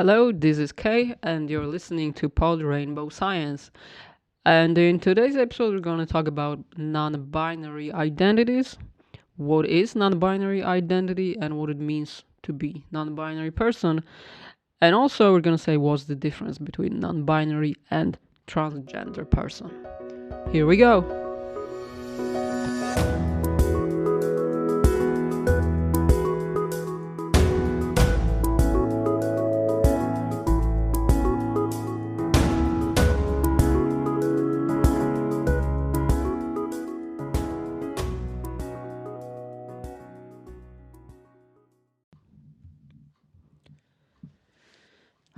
Hello, this is Kay, and you're listening to Pod Rainbow Science. And in today's episode, we're going to talk about non binary identities. What is non binary identity and what it means to be non binary person. And also, we're going to say what's the difference between non binary and transgender person. Here we go.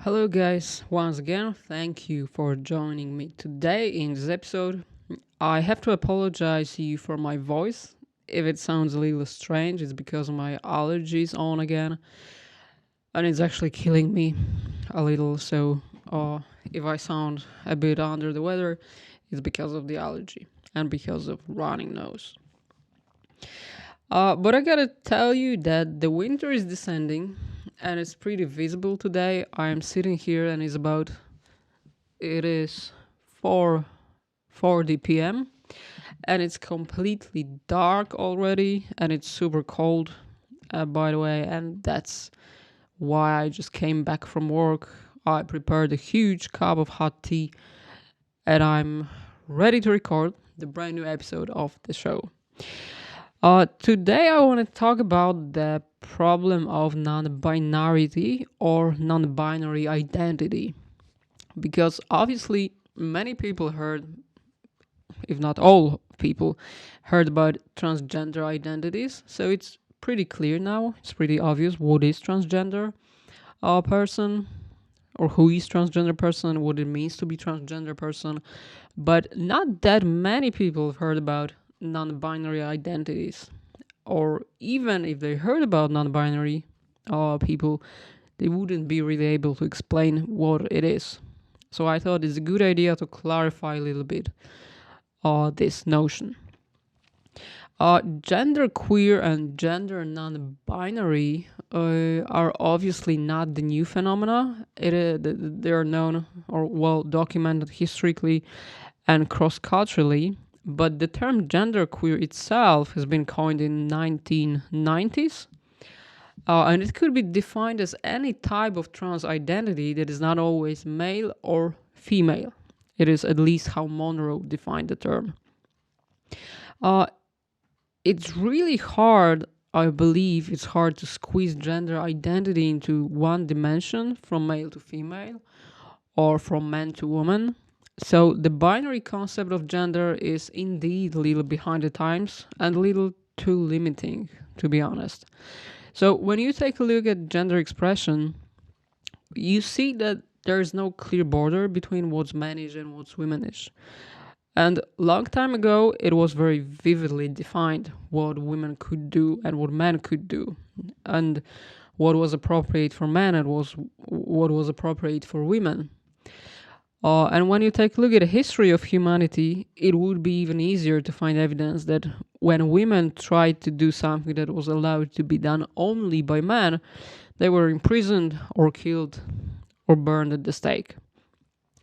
Hello, guys. Once again, thank you for joining me today in this episode. I have to apologize to you for my voice. If it sounds a little strange, it's because my allergies on again, and it's actually killing me a little. So, if I sound a bit under the weather, it's because of the allergy and because of running nose. But I gotta tell you that the winter is descending and it's pretty visible today. I am sitting here and it is 4:40 p.m. and it's completely dark already and it's super cold, by the way, and that's why I just came back from work. I prepared a huge cup of hot tea and I'm ready to record the brand new episode of the show. Today I want to talk about the problem of non-binarity or non-binary identity, because obviously many people heard, if not all people, heard about transgender identities. So it's pretty clear now. It's pretty obvious what is transgender person, or who is transgender person, what it means to be transgender person. But not that many people have heard about non-binary identities, or even if they heard about non-binary people, they wouldn't be really able to explain what it is. So I thought it's a good idea to clarify a little bit this notion. Gender queer and gender non-binary are obviously not the new phenomena. They are known or well documented historically and cross-culturally, but the term genderqueer itself has been coined in 1990s, and it could be defined as any type of trans identity that is not always male or female. It is at least how Monroe defined the term. It's really hard, I believe it's hard to squeeze gender identity into one dimension, from male to female or from man to woman. So the binary concept of gender is indeed a little behind the times and a little too limiting, to be honest. So when you take a look at gender expression, you see that there is no clear border between what's manish and what's womanish. And long time ago, it was very vividly defined what women could do and what men could do, and what was appropriate for men and what was appropriate for women. And when you take a look at the history of humanity, it would be even easier to find evidence that when women tried to do something that was allowed to be done only by men, they were imprisoned or killed or burned at the stake.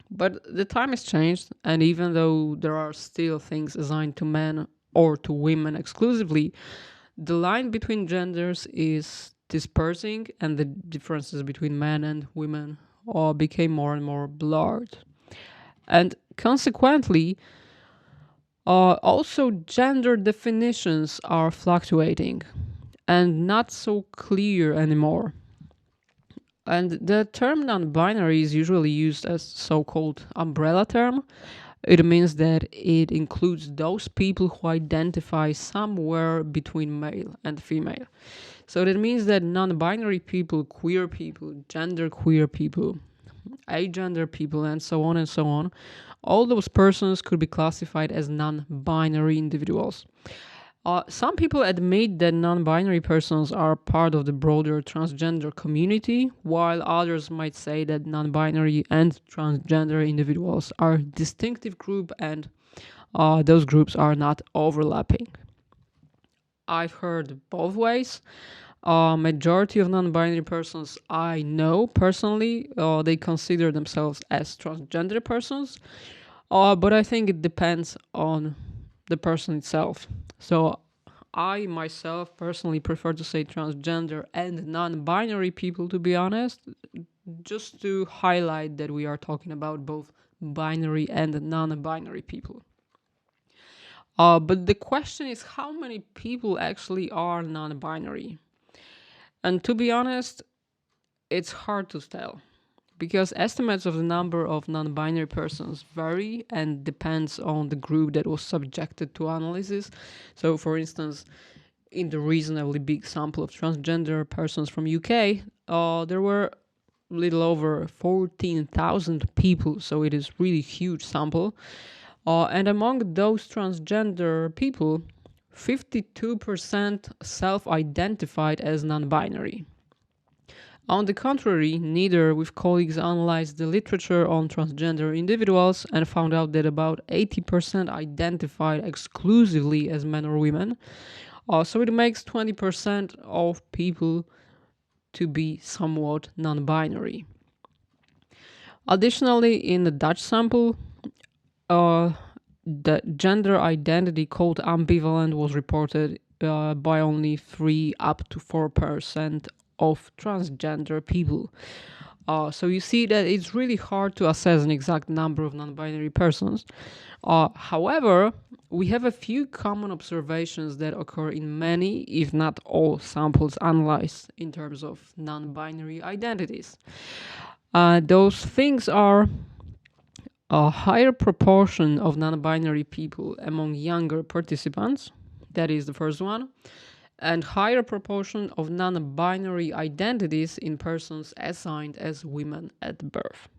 But the time has changed, and even though there are still things assigned to men or to women exclusively, the line between genders is dispersing, and the differences between men and women became more and more blurred. And consequently, also gender definitions are fluctuating and not so clear anymore. And the term non-binary is usually used as so-called umbrella term. It means that it includes those people who identify somewhere between male and female. So that means that non-binary people, queer people, gender queer people, agender people, and so on, all those persons could be classified as non-binary individuals. Some people admit that non-binary persons are part of the broader transgender community, while others might say that non-binary and transgender individuals are a distinctive group and those groups are not overlapping. I've heard both ways. Majority of non-binary persons I know personally, they consider themselves as transgender persons. But I think it depends on the person itself. So I myself personally prefer to say transgender and non-binary people, to be honest, just to highlight that we are talking about both binary and non-binary people. But the question is, how many people actually are non-binary? And to be honest, it's hard to tell because estimates of the number of non-binary persons vary and depends on the group that was subjected to analysis. So, for instance, in the reasonably big sample of transgender persons from UK, there were little over 14,000 people, so it is really huge sample. And among those transgender people, 52% self-identified as non-binary. On the contrary, neither with colleagues analyzed the literature on transgender individuals and found out that about 80% identified exclusively as men or women. So it makes 20% of people to be somewhat non-binary. Additionally, in the Dutch sample, the gender identity called ambivalent was reported by only 3 up to 4% of transgender people. So you see that it's really hard to assess an exact number of non-binary persons. However, we have a few common observations that occur in many, if not all, samples analyzed in terms of non-binary identities. Those things are a higher proportion of non-binary people among younger participants. That is the first one. And higher proportion of non-binary identities in persons assigned as women at birth.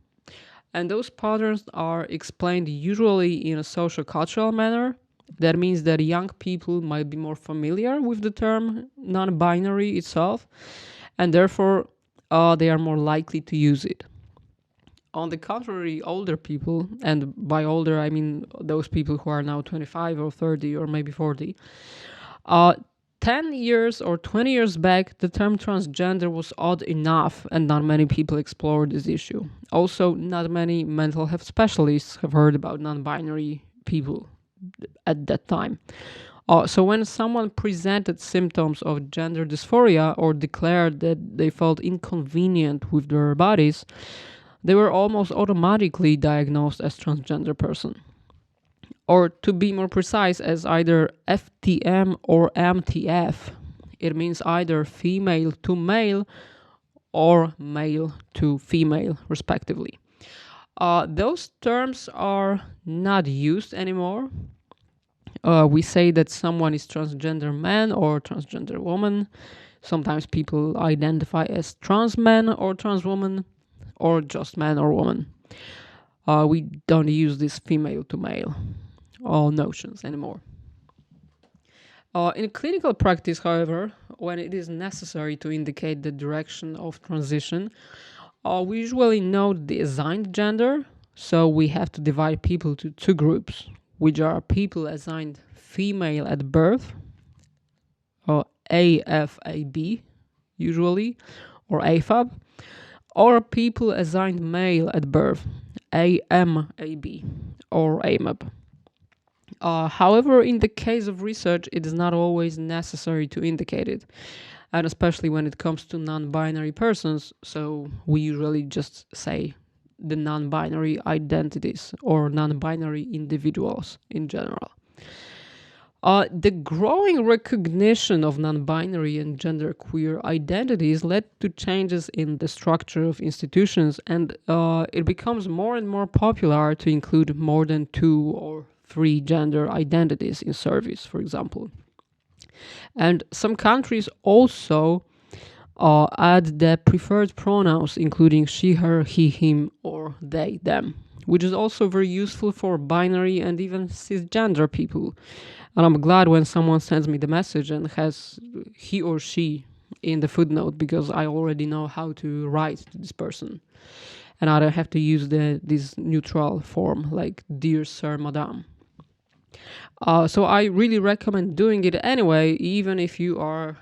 And those patterns are explained usually in a social cultural manner. That means that young people might be more familiar with the term non-binary itself, and therefore they are more likely to use it. On the contrary, older people, and by older I mean those people who are now 25 or 30 or maybe 40, 10 years or 20 years back, the term transgender was odd enough and not many people explored this issue. Also, not many mental health specialists have heard about non-binary people at that time. So when someone presented symptoms of gender dysphoria or declared that they felt inconvenient with their bodies, they were almost automatically diagnosed as transgender person. Or to be more precise, as either FTM or MTF. It means either female to male or male to female, respectively. Those terms are not used anymore. We say that someone is transgender man or transgender woman. Sometimes people identify as trans man or trans woman, or just man or woman. We don't use this female to male notions anymore. In clinical practice, however, when it is necessary to indicate the direction of transition, we usually note the assigned gender. So we have to divide people to two groups, which are people assigned female at birth, or AFAB usually, or AFAB, or people assigned male at birth, AMAB or AMAB. However, in the case of research, it is not always necessary to indicate it, and especially when it comes to non-binary persons, so we usually just say the non-binary identities or non-binary individuals in general. The growing recognition of non-binary and genderqueer identities led to changes in the structure of institutions, and it becomes more and more popular to include more than 2 or 3 gender identities in service, for example. And some countries also add the preferred pronouns, including she, her, he, him, or they, them, which is also very useful for binary and even cisgender people. And I'm glad when someone sends me the message and has he or she in the footnote, because I already know how to write to this person. And I don't have to use this neutral form like dear sir, madam. So I really recommend doing it anyway, even if you are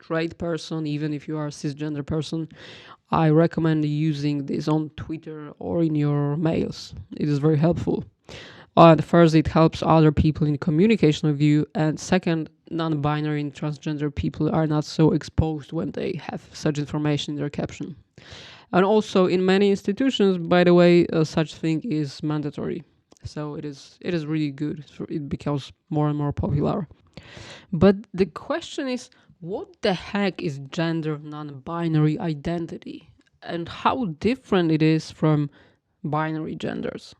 straight person, even if you are a cisgender person, I recommend using this on Twitter or in your mails. It is very helpful. First, it helps other people in communication with you, and second, non-binary and transgender people are not so exposed when they have such information in their caption. And also, in many institutions, by the way, such thing is mandatory. So it is really good. So it becomes more and more popular. But the question is, what the heck is gender non-binary identity, and how different it is from binary genders?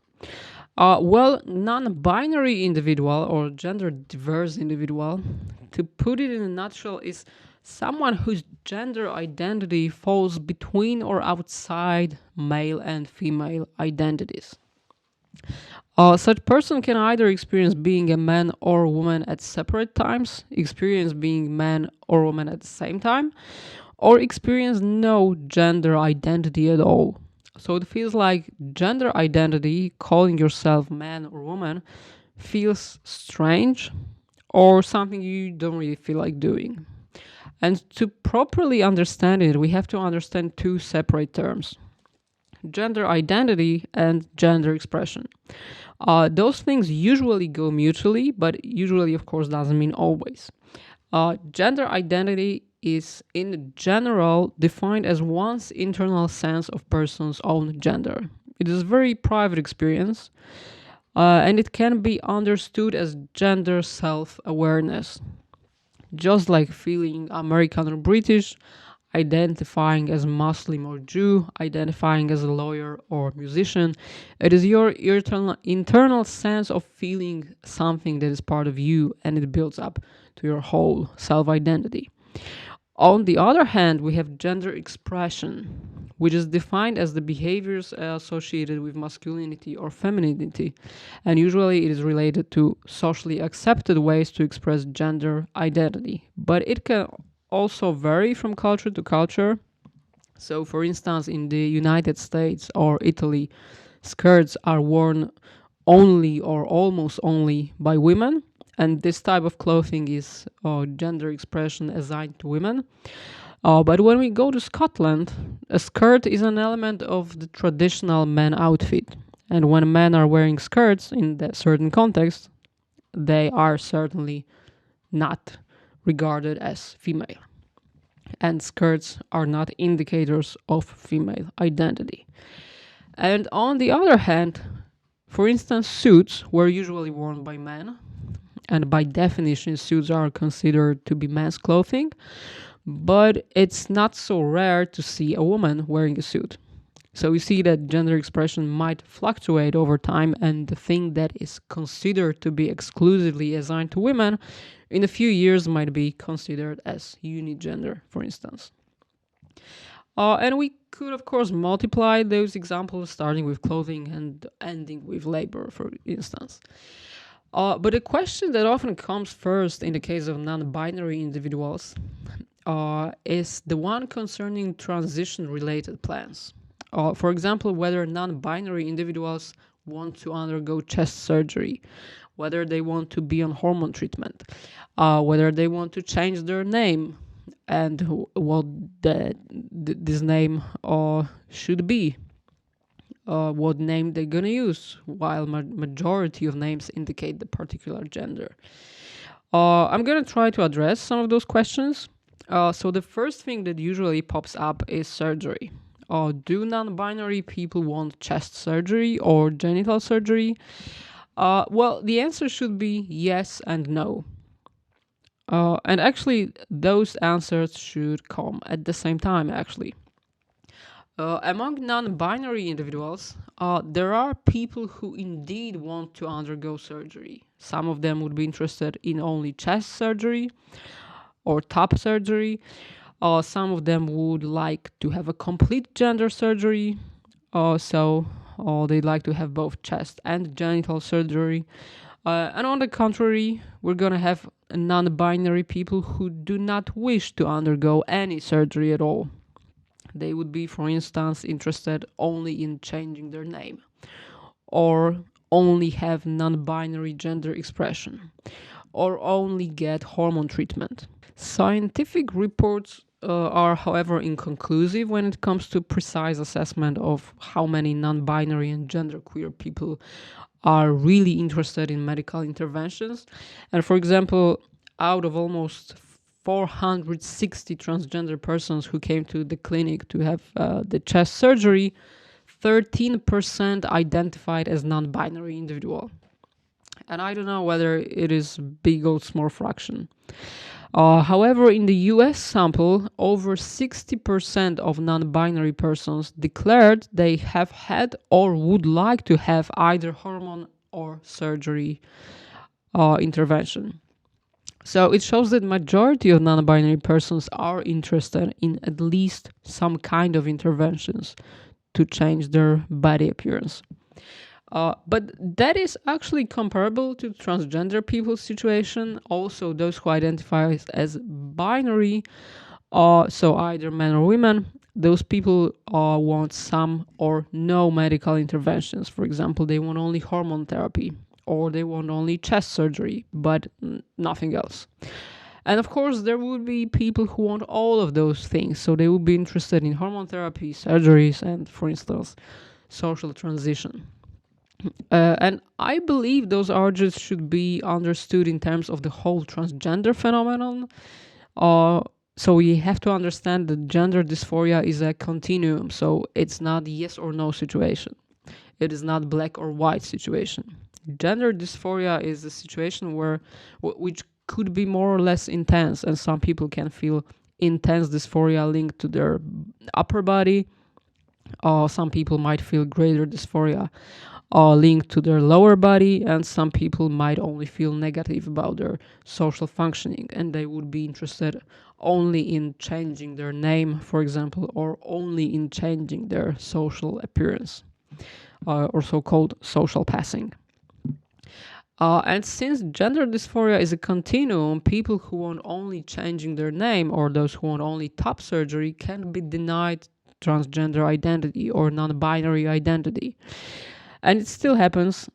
Well, non-binary individual or gender diverse individual, to put it in a nutshell, is someone whose gender identity falls between or outside male and female identities. Such person can either experience being a man or woman at separate times, experience being man or woman at the same time, or experience no gender identity at all. So it feels like gender identity, calling yourself man or woman, feels strange or something you don't really feel like doing. And to properly understand it, we have to understand two separate terms: gender identity and gender expression. Those things usually go mutually, but usually, of course, doesn't mean always. Gender identity is, in general, defined as one's internal sense of person's own gender. It is a very private experience, and it can be understood as gender self-awareness. Just like feeling American or British, identifying as Muslim or Jew, identifying as a lawyer or musician, it is your internal sense of feeling something that is part of you, and it builds up to your whole self-identity. On the other hand, we have gender expression, which is defined as the behaviors associated with masculinity or femininity, and usually it is related to socially accepted ways to express gender identity. But it can also vary from culture to culture. So, for instance, in the United States or Italy, skirts are worn only or almost only by women, and this type of clothing is gender expression assigned to women. But when we go to Scotland, a skirt is an element of the traditional man outfit, and when men are wearing skirts in that certain context, they are certainly not regarded as female, and skirts are not indicators of female identity. And on the other hand, for instance, suits were usually worn by men, and by definition, suits are considered to be men's clothing, but it's not so rare to see a woman wearing a suit. So we see that gender expression might fluctuate over time, and the thing that is considered to be exclusively assigned to women in a few years might be considered as unigender, for instance. And we could, of course, multiply those examples, starting with clothing and ending with labor, for instance. But the question that often comes first in the case of non-binary individuals is the one concerning transition-related plans. For example, whether non-binary individuals want to undergo chest surgery, whether they want to be on hormone treatment, whether they want to change their name, and what this name should be. What name they're gonna use, while majority of names indicate the particular gender. I'm gonna try to address some of those questions. So the first thing that usually pops up is surgery. Do non-binary people want chest surgery or genital surgery? Well, the answer should be yes and no. And actually, those answers should come at the same time, actually. Among non-binary individuals, there are people who indeed want to undergo surgery. Some of them would be interested in only chest surgery or top surgery. Some of them would like to have a complete gender surgery. So they'd like to have both chest and genital surgery. And on the contrary, we're going to have non-binary people who do not wish to undergo any surgery at all. They would be, for instance, interested only in changing their name, or only have non-binary gender expression, or only get hormone treatment. Scientific reports are, however, inconclusive when it comes to precise assessment of how many non-binary and genderqueer people are really interested in medical interventions. And for example, out of almost 460 transgender persons who came to the clinic to have the chest surgery, 13% identified as non-binary individual. And I don't know whether it is big or small fraction. However, in the US sample, over 60% of non-binary persons declared they have had or would like to have either hormone or surgery intervention. So it shows that majority of non-binary persons are interested in at least some kind of interventions to change their body appearance. But that is actually comparable to transgender people's situation. Also, those who identify as binary, so either men or women, those people want some or no medical interventions. For example, they want only hormone therapy or they want only chest surgery, but nothing else. And of course, there would be people who want all of those things. So they would be interested in hormone therapy, surgeries, and for instance, social transition. And I believe those urges should be understood in terms of the whole transgender phenomenon. So we have to understand that gender dysphoria is a continuum. So it's not yes or no situation. It is not black or white situation. Gender dysphoria is a situation which could be more or less intense, and some people can feel intense dysphoria linked to their upper body. Some people might feel greater dysphoria linked to their lower body, and some people might only feel negative about their social functioning, and they would be interested only in changing their name, for example, or only in changing their social appearance, or so-called social passing. And since gender dysphoria is a continuum, people who want only changing their name or those who want only top surgery can be denied transgender identity or non-binary identity. And it still happens.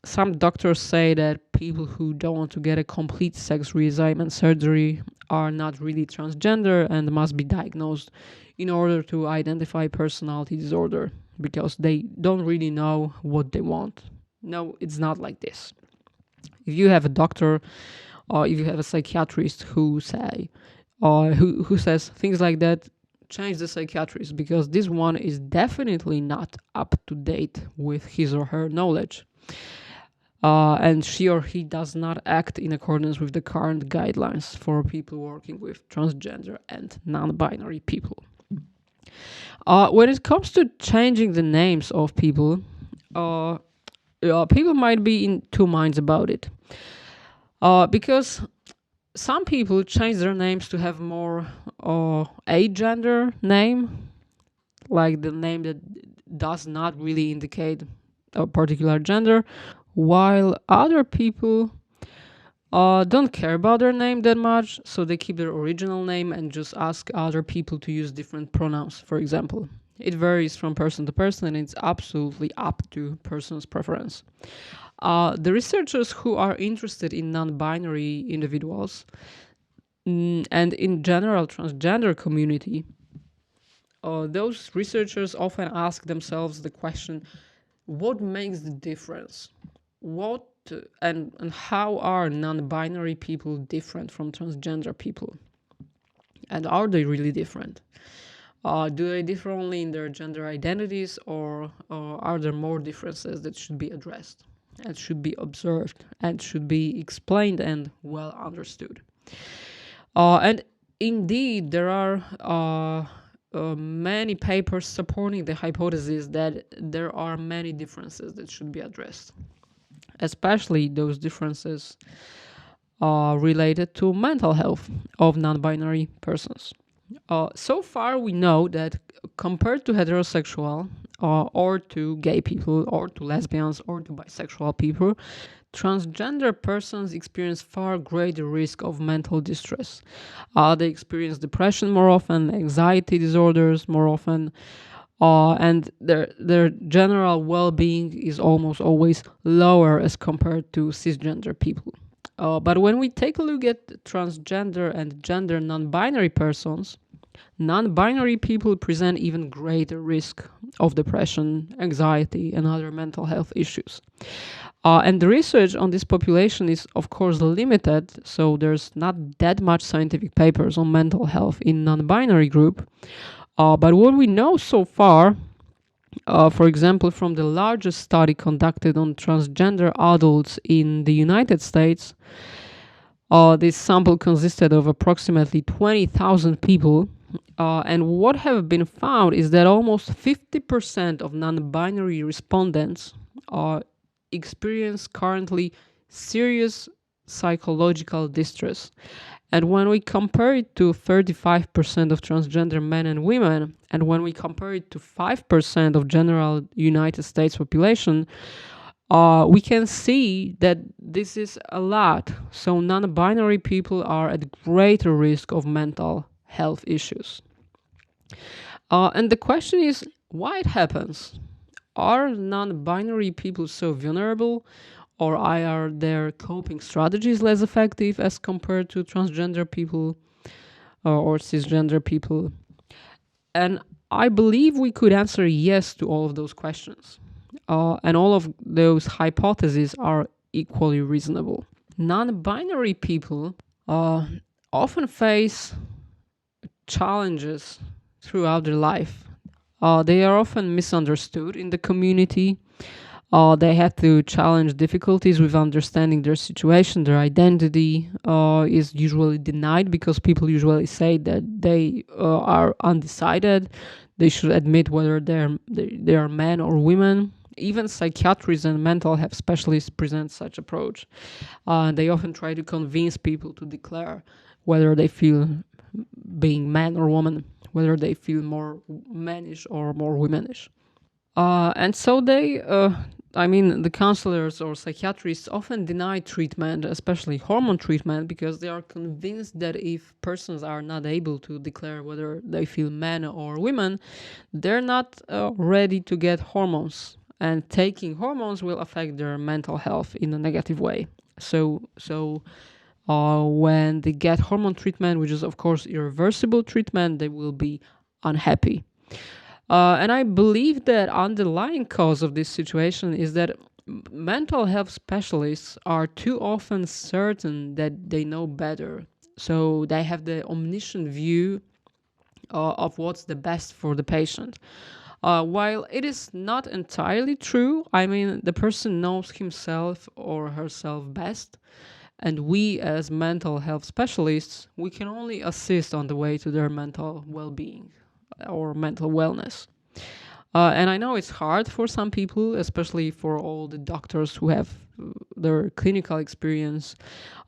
Some doctors say that people who don't want to get a complete sex reassignment surgery are not really transgender and must be diagnosed in order to identify personality disorder because they don't really know what they want. No, it's not like this. If you have a doctor or if you have a psychiatrist who says things like that, change the psychiatrist because this one is definitely not up to date with his or her knowledge. And she or he does not act in accordance with the current guidelines for people working with transgender and non-binary people. When it comes to changing the names of people, people might be in two minds about it. Because some people change their names to have more agender name, like the name that does not really indicate a particular gender, while other people don't care about their name that much, so they keep their original name and just ask other people to use different pronouns, for example. It varies from person to person and it's absolutely up to person's preference. The researchers who are interested in non-binary individuals and in general transgender community, those researchers often ask themselves the question, what makes the difference? What and how are non-binary people different from transgender people? And are they really different? Do they differ only in their gender identities, or are there more differences that should be addressed and should be observed and should be explained and well understood? And indeed, there are many papers supporting the hypothesis that there are many differences that should be addressed, especially those differences related to mental health of non-binary persons. So far, we know that compared to heterosexual or to gay people or to lesbians or to bisexual people, transgender persons experience far greater risk of mental distress. They experience depression more often, anxiety disorders more often, and their general well-being is almost always lower as compared to cisgender people. But when we take a look at transgender and gender non-binary persons, non-binary people present even greater risk of depression, anxiety, and other mental health issues. And the research on this population is, of course, limited, so there's not that much scientific papers on mental health in non-binary group. But what we know so far, for example, from the largest study conducted on transgender adults in the United States, this sample consisted of approximately 20,000 people. And what have been found is that almost 50% of non-binary respondents experience currently serious psychological distress. And when we compare it to 35% of transgender men and women, and when we compare it to 5% of general United States population, we can see that this is a lot. So non-binary people are at greater risk of mental health issues. And the question is, why it happens? Are non-binary people so vulnerable, or are their coping strategies less effective as compared to transgender people or cisgender people? And I believe we could answer yes to all of those questions. And all of those hypotheses are equally reasonable. Non-binary people often face challenges throughout their life. They are often misunderstood in the community. They have to challenge difficulties with understanding their situation. Their identity is usually denied because people usually say that they are undecided. They should admit whether they are men or women. Even psychiatrists and mental health specialists present such approach. They often try to convince people to declare whether they feel being man or woman, whether they feel more mannish or more womanish. And so the counselors or psychiatrists often deny treatment, especially hormone treatment, because they are convinced that if persons are not able to declare whether they feel man or women, they're not ready to get hormones. And taking hormones will affect their mental health in a negative way. So when they get hormone treatment, which is of course irreversible treatment, they will be unhappy. And I believe that underlying cause of this situation is that mental health specialists are too often certain that they know better. So they have the omniscient view of what's the best for the patient. While it is not entirely true, the person knows himself or herself best. And we as mental health specialists, we can only assist on the way to their mental well-being or mental wellness. And I know it's hard for some people, especially for all the doctors who have their clinical experience,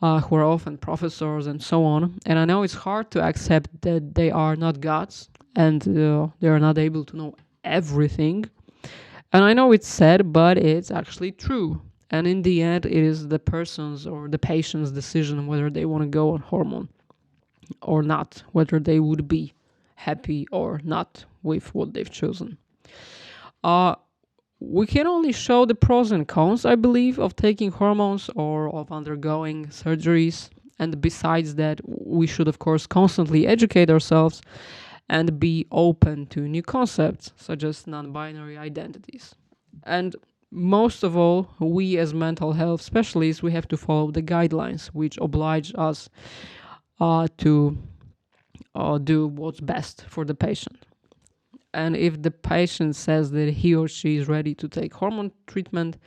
who are often professors and so on. And I know it's hard to accept that they are not gods and they are not able to know everything. And I know it's sad, but it's actually true. And in the end, it is the person's or the patient's decision whether they want to go on hormone or not, whether they would be happy or not with what they've chosen. We can only show the pros and cons, I believe, of taking hormones or of undergoing surgeries. And besides that, we should, of course, constantly educate ourselves and be open to new concepts, such as non-binary identities. And most of all, we as mental health specialists, we have to follow the guidelines, which oblige us to do what's best for the patient. And if the patient says that he or she is ready to take hormone treatment,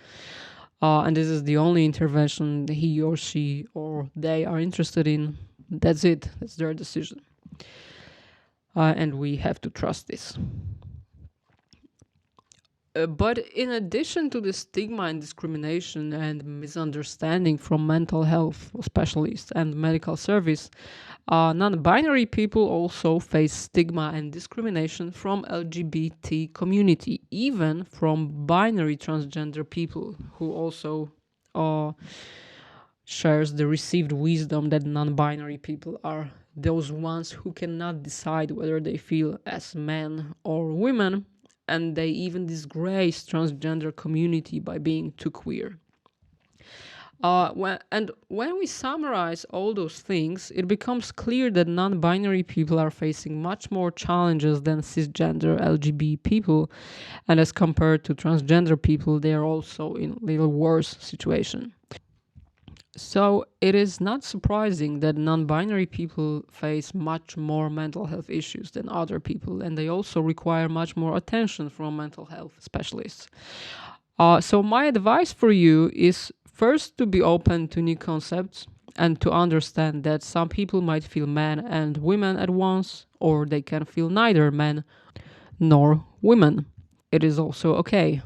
and this is the only intervention he or she or they are interested in, that's it. That's their decision. And we have to trust this. But in addition to the stigma and discrimination and misunderstanding from mental health specialists and medical service, non-binary people also face stigma and discrimination from LGBT community, even from binary transgender people who also shares the received wisdom that non-binary people are those ones who cannot decide whether they feel as men or women, and they even disgrace transgender community by being too queer. When we summarize all those things, it becomes clear that non-binary people are facing much more challenges than cisgender LGBT people, and as compared to transgender people, they are also in a little worse situation. So it is not surprising that non-binary people face much more mental health issues than other people, and they also require much more attention from mental health specialists. So my advice for you is first to be open to new concepts and to understand that some people might feel men and women at once, or they can feel neither men nor women. It is also okay.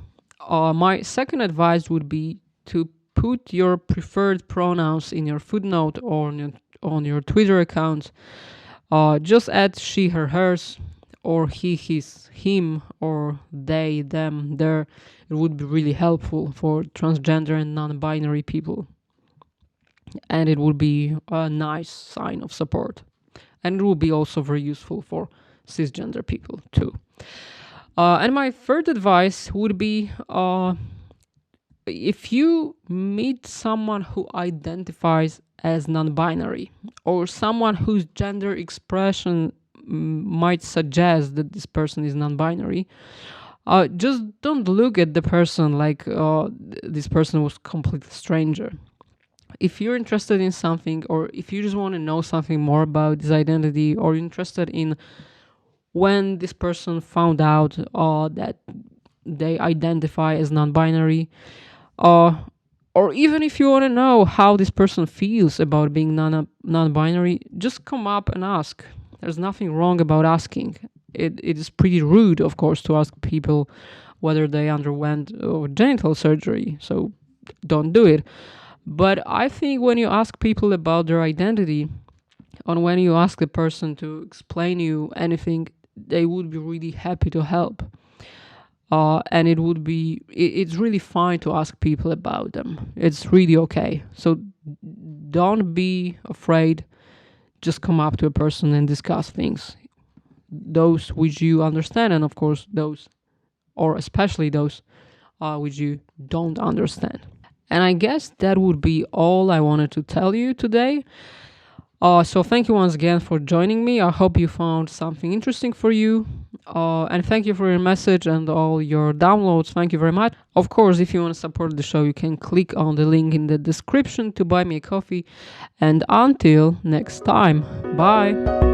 My second advice would be to put your preferred pronouns in your footnote or on your Twitter account. Just add she, her, hers, or he, his, him, or they, them, their. It would be really helpful for transgender and non binary people. And it would be a nice sign of support. And it would be also very useful for cisgender people too. And my third advice would be if you meet someone who identifies as non-binary or someone whose gender expression might suggest that this person is non-binary, just don't look at the person like this person was a complete stranger. If you're interested in something, or if you just want to know something more about this identity, or you're interested in when this person found out that they identify as non-binary, uh, or even if you want to know how this person feels about being non-binary, just come up and ask. There's nothing wrong about asking. It is pretty rude, of course, to ask people whether they underwent genital surgery, so don't do it. But I think when you ask people about their identity, and when you ask the person to explain you anything, they would be really happy to help. And it's really fine to ask people about them. It's really okay. So don't be afraid. Just come up to a person and discuss things, those which you understand, and of course those, or especially those which you don't understand. And I guess that would be all I wanted to tell you today. So thank you once again for joining me. I hope you found something interesting for you. And thank you for your message and all your downloads. Thank you very much. Of course, if you want to support the show, you can click on the link in the description to buy me a coffee. And until next time, bye.